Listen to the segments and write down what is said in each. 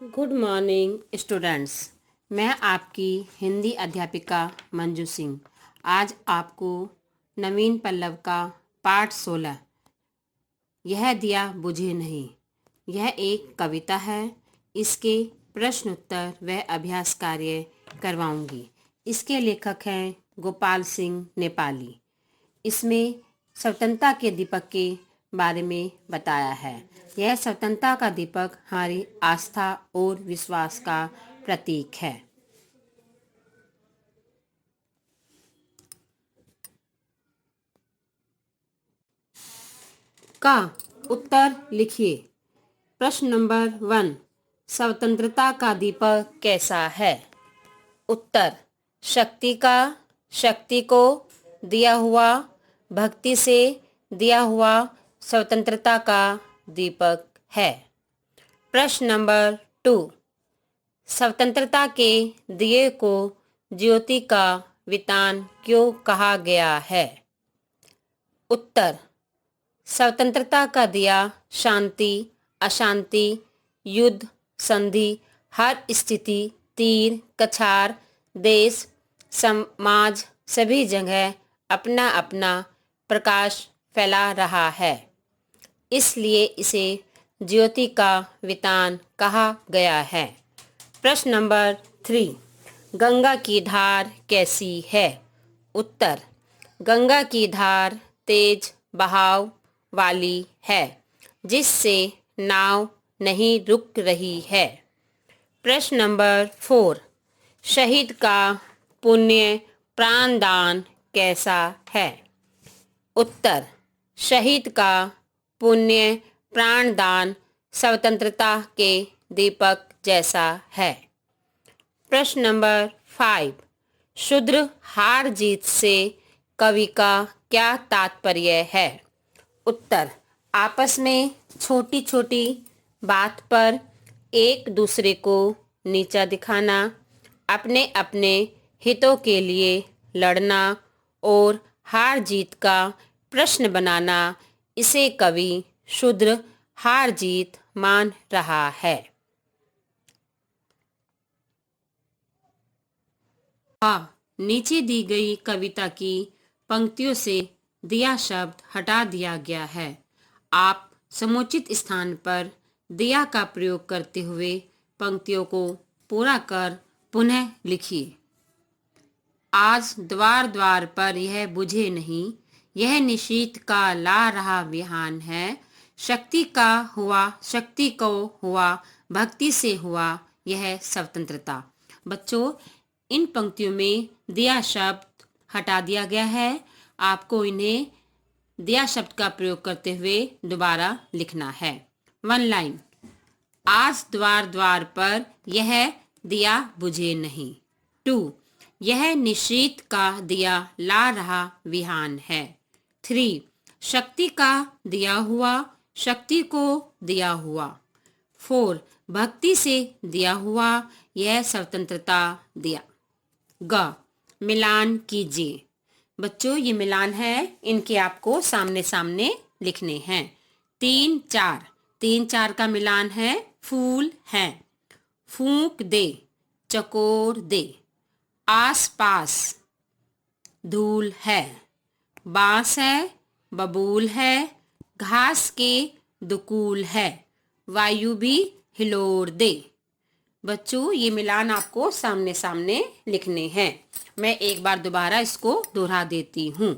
Good morning students. मैं आपकी हिंदी अध्यापिका मंजू सिंह आज आपको नवीन पल्लव का पाठ 16 यह दिया बुझे नहीं, यह एक कविता है। इसके प्रश्न उत्तर व अभ्यास कार्य करवाऊंगी। इसके लेखक हैं गोपाल सिंह नेपाली। इसमें स्वतंत्रता के दीपक के बारे में बताया है। यह स्वतंत्रता का दीपक हमारी आस्था और विश्वास का प्रतीक है। का उत्तर लिखिए। प्रश्न नंबर 1, स्वतंत्रता का दीपक कैसा है? उत्तर, शक्ति का, शक्ति को दिया हुआ, भक्ति से दिया हुआ स्वतंत्रता का दीपक है। प्रश्न नंबर 2, स्वतंत्रता के दिए को ज्योति का वितान क्यों कहा गया है? उत्तर, स्वतंत्रता का दिया शांति, अशांति, युद्ध, संधि, हर स्थिति, तीर, कछार, देश, समाज, सभी जगह अपना अपना प्रकाश फैला रहा है, इसलिए इसे ज्योति का वितान कहा गया है। प्रश्न नंबर 3, गंगा की धार कैसी है? उत्तर, गंगा की धार तेज बहाव वाली है, जिससे नाव नहीं रुक रही है। प्रश्न नंबर 4, शहीद का पुण्य प्राणदान कैसा है? उत्तर, शहीद का पुण्य प्राणदान स्वतंत्रता के दीपक जैसा है। प्रश्न नंबर 5, शूद्र हार जीत से कवि का क्या तात्पर्य है? उत्तर, आपस में छोटी छोटी बात पर एक दूसरे को नीचा दिखाना, अपने अपने हितों के लिए लड़ना और हार जीत का प्रश्न बनाना, इसे कवि शूद्र हार जीत मान रहा है। नीचे दी गई कविता की पंक्तियों से दिया शब्द हटा दिया गया है। आप समुचित स्थान पर दिया का प्रयोग करते हुए पंक्तियों को पूरा कर पुनः लिखिए। आज द्वार द्वार पर यह बुझे नहीं, यह निशीथ का ला रहा विहान है। शक्ति का हुआ, शक्ति को हुआ, भक्ति से हुआ यह स्वतंत्रता। बच्चों, इन पंक्तियों में दिया शब्द हटा दिया गया है। आपको इन्हें दिया शब्द का प्रयोग करते हुए दोबारा लिखना है। 1 लाइन, आज द्वार द्वार पर यह दिया बुझे नहीं। 2, यह निशीथ का दिया ला रहा विहान है। 3, शक्ति का दिया हुआ, शक्ति को दिया हुआ। 4, भक्ति से दिया हुआ, यह स्वतंत्रता दिया। ग, मिलान कीजिए। बच्चों, ये मिलान है, इनके आपको सामने सामने लिखने हैं। 3 4, 3 4 का मिलान है, फूल है, फूंक दे, चकोर दे, आस पास, धूल है, बांस है, बबूल है, घास के दुकूल है, वायु भी हिलोर दे। बच्चों, ये मिलान आपको सामने सामने लिखने हैं। मैं एक बार दोबारा इसको दोहरा देती हूँ।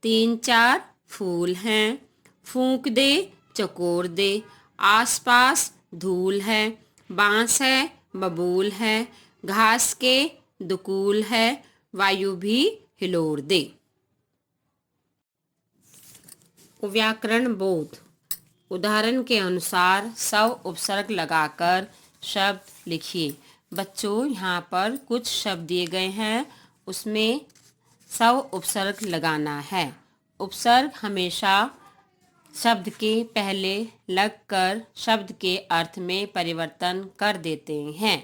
3 4, फूल हैं, फूंक दे, चकोर दे, आसपास धूल है, बांस है, बबूल है, घास के दुकूल है, वायु भी हिलोर दे। व्याकरण बोध। उदाहरण के अनुसार स्व उपसर्ग लगाकर शब्द लिखिए। बच्चों, यहाँ पर कुछ शब्द दिए गए हैं, उसमें स्व उपसर्ग लगाना है। उपसर्ग हमेशा शब्द के पहले लगकर शब्द के अर्थ में परिवर्तन कर देते हैं।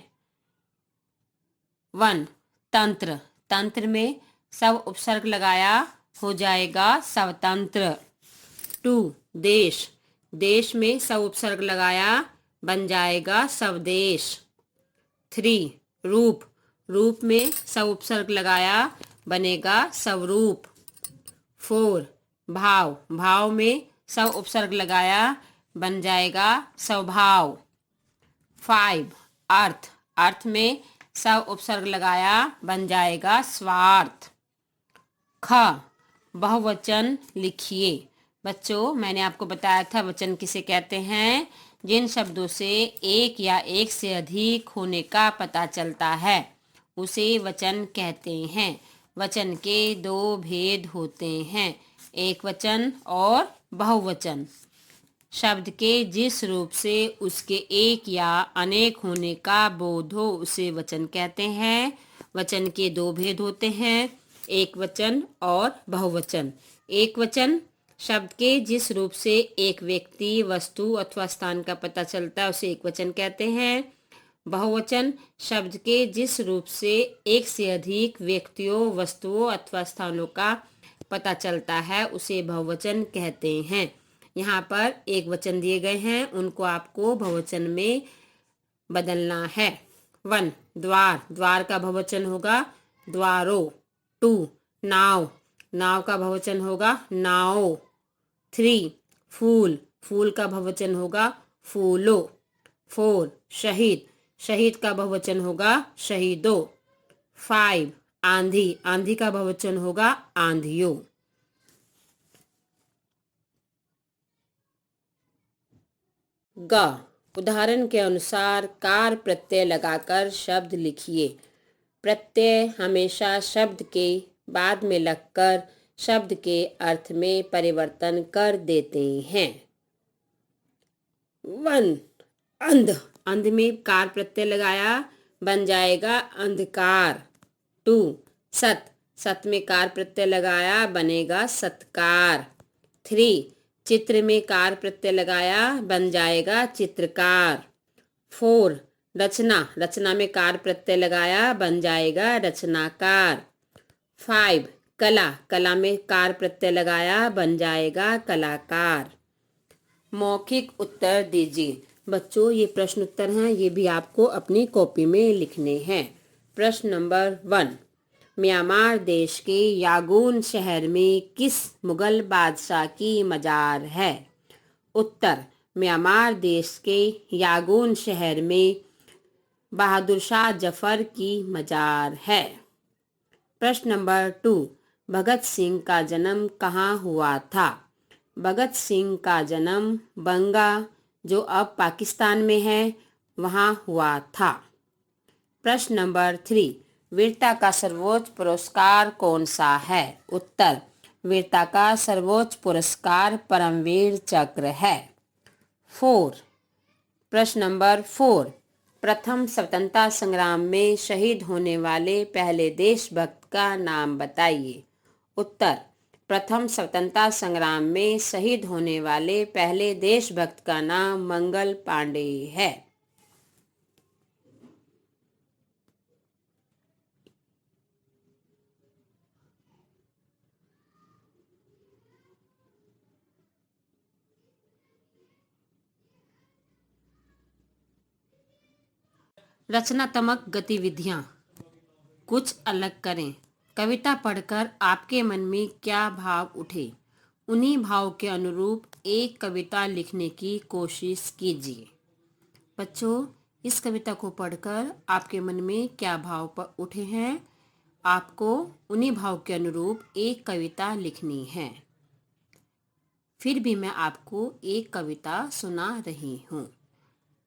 1, तंत्र, तंत्र में स्व उपसर्ग लगाया हो जाएगा स्वतंत्र। 2, देश, देश में स्व उपसर्ग लगाया बन जाएगा स्वदेश। 3 रूप, रूप में स्व उपसर्ग लगाया बनेगा स्वरूप। 4 भाव, भाव में स्व उपसर्ग लगाया बन जाएगा स्वभाव। 5 अर्थ, अर्थ में स्व उपसर्ग लगाया बन जाएगा स्वार्थ। ख बहुवचन लिखिए। बच्चों, मैंने आपको बताया था वचन किसे कहते हैं। जिन शब्दों से एक या एक से अधिक होने का पता चलता है उसे वचन कहते हैं। वचन के दो भेद होते हैं, एक वचन और बहुवचन। शब्द के जिस रूप से उसके एक या अनेक होने का बोध हो उसे वचन कहते हैं। वचन के दो भेद होते हैं, एक वचन और बहुवचन। एक वचन शब्द के जिस रूप से एक व्यक्ति, वस्तु अथवा स्थान का पता चलता है उसे एक वचन कहते हैं। बहुवचन शब्द के जिस रूप से एक से अधिक व्यक्तियों, वस्तुओं अथवा स्थानों का पता चलता है उसे बहुवचन कहते हैं। यहाँ पर एक वचन दिए गए हैं, उनको आपको बहुवचन में बदलना है। 1 द्वार, द्वार का बहुवचन होगा द्वारों। 2 नाव, नाव का बहुवचन होगा नावों। 3 फूल, फूल का बहुवचन होगा फूलों। 4 शहीद, शहीद का बहुवचन होगा शहीदों। 5 आंधी, आंधी का बहुवचन होगा आंधियों। ग उदाहरण के अनुसार कार प्रत्यय लगाकर शब्द लिखिए। प्रत्यय हमेशा शब्द के बाद में लगकर शब्द के अर्थ में परिवर्तन कर देते हैं। 1 अंध, अंध में कार प्रत्यय लगाया बन जाएगा अंधकार। 2 सत, सत में कार प्रत्यय लगाया बनेगा सत्कार। 3 चित्र में कार प्रत्यय लगाया बन जाएगा चित्रकार। 4 रचना, रचना में कार प्रत्यय लगाया बन जाएगा रचनाकार। 5 कला, कला में कार प्रत्यय लगाया बन जाएगा कलाकार। मौखिक उत्तर दीजिए। बच्चों, ये प्रश्न उत्तर हैं, ये भी आपको अपनी कॉपी में लिखने हैं। प्रश्न नंबर 1 म्यांमार देश के यांगून शहर में किस मुगल बादशाह की मजार है? उत्तर म्यांमार देश के यांगून शहर में बहादुर शाह जफर की मजार है। प्रश्न नंबर 2 भगत सिंह का जन्म कहाँ हुआ था? भगत सिंह का जन्म बंगा, जो अब पाकिस्तान में है, वहाँ हुआ था। प्रश्न नंबर 3 वीरता का सर्वोच्च पुरस्कार कौन सा है? उत्तर वीरता का सर्वोच्च पुरस्कार परमवीर चक्र है। 4 प्रश्न नंबर 4 प्रथम स्वतंत्रता संग्राम में शहीद होने वाले पहले देशभक्त का नाम बताइए। उत्तर प्रथम स्वतंत्रता संग्राम में शहीद होने वाले पहले देशभक्त का नाम मंगल पांडे है। रचनात्मक गतिविधियाँ, कुछ अलग करें। कविता पढ़कर आपके मन में क्या भाव उठे, उन्हीं भाव के अनुरूप एक कविता लिखने की कोशिश कीजिए। बच्चों, इस कविता को पढ़कर आपके मन में क्या भाव उठे हैं, आपको उन्हीं भाव के अनुरूप एक कविता लिखनी है। फिर भी मैं आपको एक कविता सुना रही हूँ।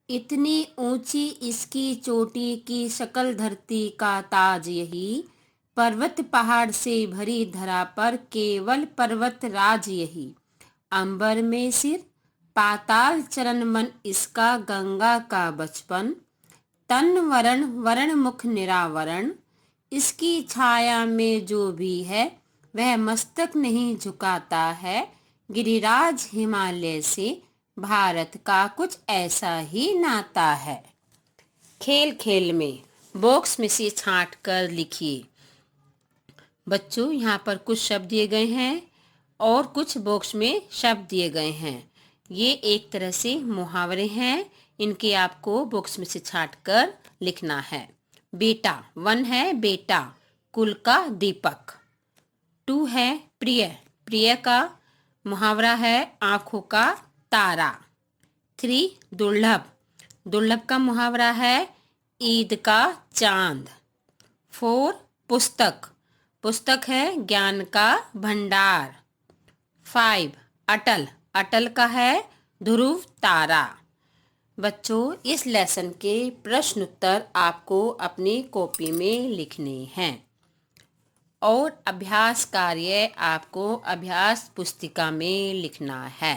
इतनी ऊंची इसकी चोटी की शकल, धरती का ताज यही, पर्वत पहाड़ से भरी धरा पर केवल पर्वत राज यही। अंबर में सिर, पाताल चरण मन इसका, गंगा का बचपन, तन वरण वरण मुख निरावरण, इसकी छाया में जो भी है वह मस्तक नहीं झुकाता है। गिरिराज हिमालय से भारत का कुछ ऐसा ही नाता है। खेल खेल में बॉक्स में से छांट कर लिखिए। बच्चों, यहाँ पर कुछ शब्द दिए गए हैं और कुछ बॉक्स में शब्द दिए गए हैं। ये एक तरह से मुहावरे हैं इनके आपको बुक्स में से छांट कर लिखना है। बेटा, 1 है बेटा, कुल का दीपक। 2 है प्रिय, प्रिय का मुहावरा है आंखों का तारा। 3 दुर्लभ, दुर्लभ का मुहावरा है ईद का चांद। 4 पुस्तक, पुस्तक है ज्ञान का भंडार। 5 अटल, अटल का है ध्रुव तारा। बच्चों, इस लेसन के प्रश्न उत्तर आपको अपनी कॉपी में लिखने हैं और अभ्यास कार्य आपको अभ्यास पुस्तिका में लिखना है।